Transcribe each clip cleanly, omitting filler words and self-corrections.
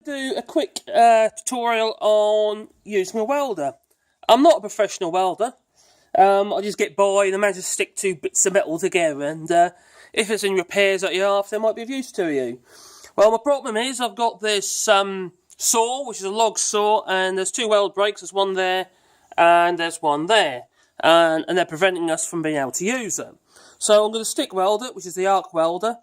do a quick tutorial on using a welder. I'm not a professional welder. I just get by and I manage to stick two bits of metal together, and if it's in repairs that you're after, it might be of use to you. Well, my problem is I've got this saw, which is a log saw, and there's two weld breaks. There's one there and there's one there, and they're preventing us from being able to use them. So I'm going to stick weld it, which is the arc welder.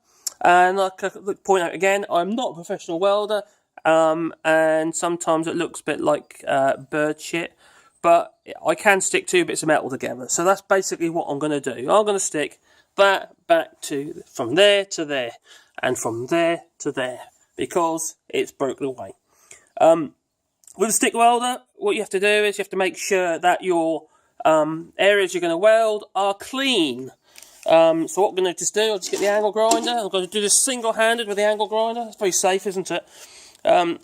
And like I point out again, I'm not a professional welder, and sometimes it looks a bit like bird shit, but I can stick two bits of metal together. So that's basically what I'm going to do. I'm going to stick that back to from there to there, and from there to there, because it's broken away. With a stick welder, what you have to do is you have to make sure that your areas you're going to weld are clean. So what I'm going to just do, I'll just get the angle grinder. I'm going to do this single-handed with the angle grinder. It's very safe, isn't it? There we go.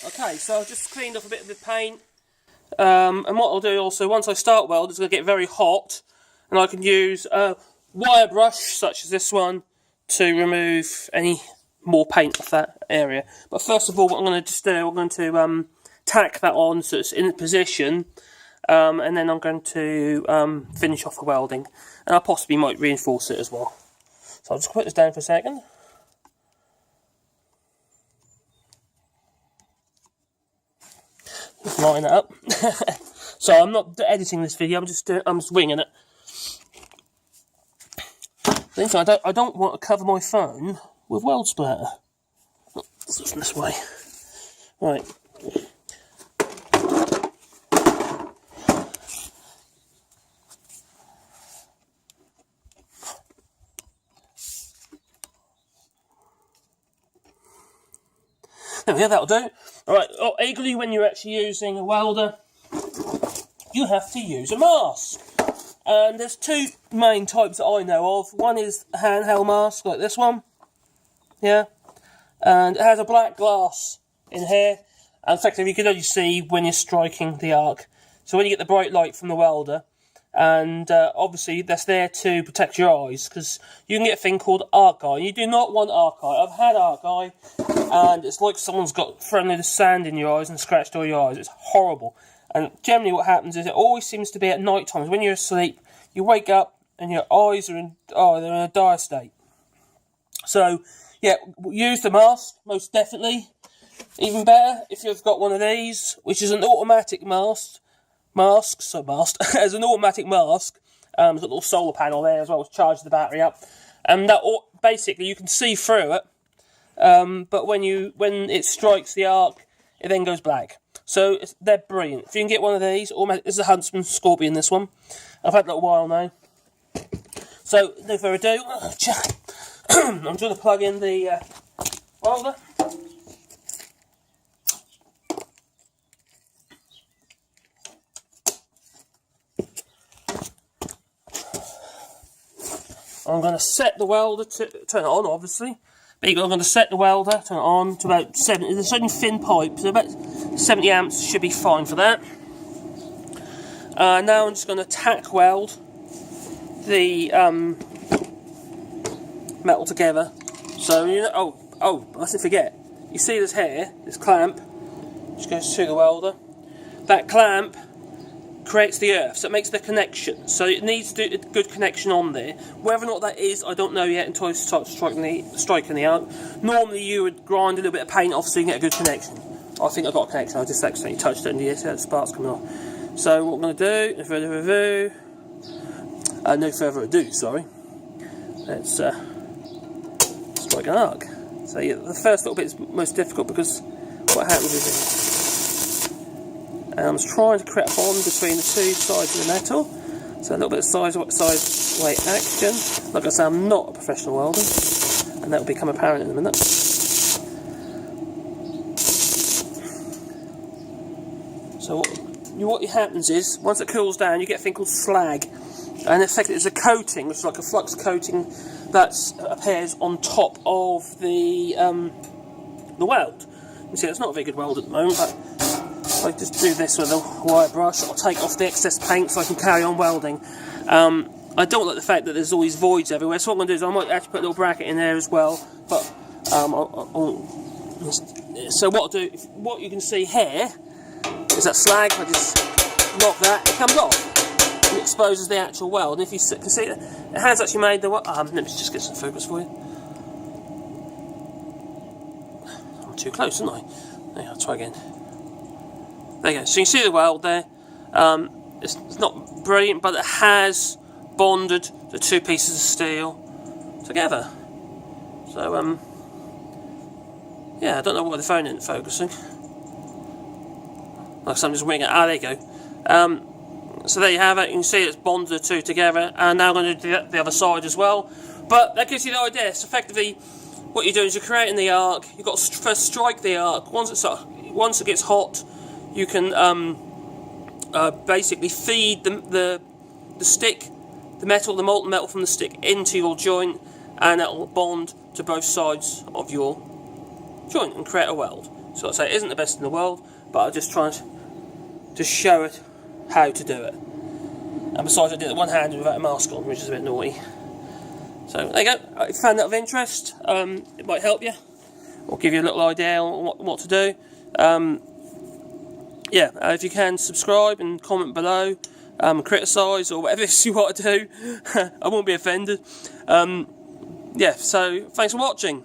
Okay, so I've just cleaned off a bit of the paint, and what I'll do also, once I start weld, it's going to get very hot, and I can use a wire brush, such as this one, to remove any more paint off that area. But first of all, what I'm going to just do, I'm going to tack that on so it's in position, and then I'm going to finish off the welding, and I possibly might reinforce it as well. So I'll just put this down for a second. Line that up. So I'm not editing this video. I'm just winging it. I don't want to cover my phone with weld splatter. It's this way. Right. There we go, that'll do. Alright, equally when you're actually using a welder, you have to use a mask. And there's two main types that I know of. One is a handheld mask, like this one. Yeah. And it has a black glass in here. And effectively you can only see when you're striking the arc. So when you get the bright light from the welder, and obviously that's there to protect your eyes, because you can get a thing called arc eye. You do not want arc eye. I've had arc eye, and it's like someone's got thrown a load of sand in your eyes and scratched all your eyes. It's horrible. And generally what happens is it always seems to be at night times. When you're asleep, you wake up and your eyes are they're in a dire state. So yeah, use the mask, most definitely. Even better if you've got one of these, which is an automatic mask. As an automatic mask, there's a little solar panel there as well, which charges the battery up, and that basically you can see through it, but when it strikes the arc, it then goes black. So they're brilliant. If you can get one of these, this is a Huntsman Scorpion, this one. I've had it a little while now. So no further ado, I'm going to plug in the welder. I'm going to set the welder to turn it on, obviously. But I'm going to set the welder, turn it on to about 70. There's only thin pipe, so about 70 amps should be fine for that. Now I'm just going to tack weld the metal together. So you know, oh, I didn't forget. You see this here, this clamp, which goes to the welder. That clamp creates the earth, so it makes the connection. So it needs to do a good connection on there. Whether or not that is, I don't know yet until I start striking the arc. Normally you would grind a little bit of paint off so you can get a good connection. I think I got a connection. I just accidentally touched it and you see the sparks coming off. So what I'm going to do, no further ado, sorry. Let's strike an arc. So yeah, the first little bit is most difficult because what happens is and I'm trying to create a bond between the two sides of the metal, so a little bit of sideway action. Like I say, I'm not a professional welder, and that will become apparent in a minute. So what happens is, once it cools down, you get a thing called slag, and in effect it's a coating, which is like a flux coating that appears on top of the weld. You see, it's not a very good weld at the moment, but I just do this with a wire brush. I'll take off the excess paint so I can carry on welding. I don't like the fact that there's all these voids everywhere, so what I'm going to do is I might actually put a little bracket in there as well. But so what I'll do, what you can see here is that slag. I just knock that, it comes off, and it exposes the actual weld. And if you can see it, it has actually made the weld. Let me just get some focus for you. I'm too close, aren't I? There, I'll try again. There you go. So you can see the weld there. It's not brilliant, but it has bonded the two pieces of steel together. So yeah, I don't know why the phone isn't focusing. Like I'm just winging it. Ah, there you go. So there you have it. You can see it's bonded the two together, and now I'm going to do the other side as well. But that gives you the idea. So effectively, what you're doing is you're creating the arc. You've got to first strike the arc. Once it gets hot, you can basically feed the stick, the molten metal from the stick into your joint, and it will bond to both sides of your joint and create a weld. So like I say, it isn't the best in the world, but I'm just trying to show it how to do it. And besides, I did it one-handed without a mask on, which is a bit naughty. So there you go. If you found that of interest, it might help you, or give you a little idea on what to do. Yeah, if you can, subscribe and comment below, criticise or whatever you want to do. I won't be offended. Yeah, so thanks for watching.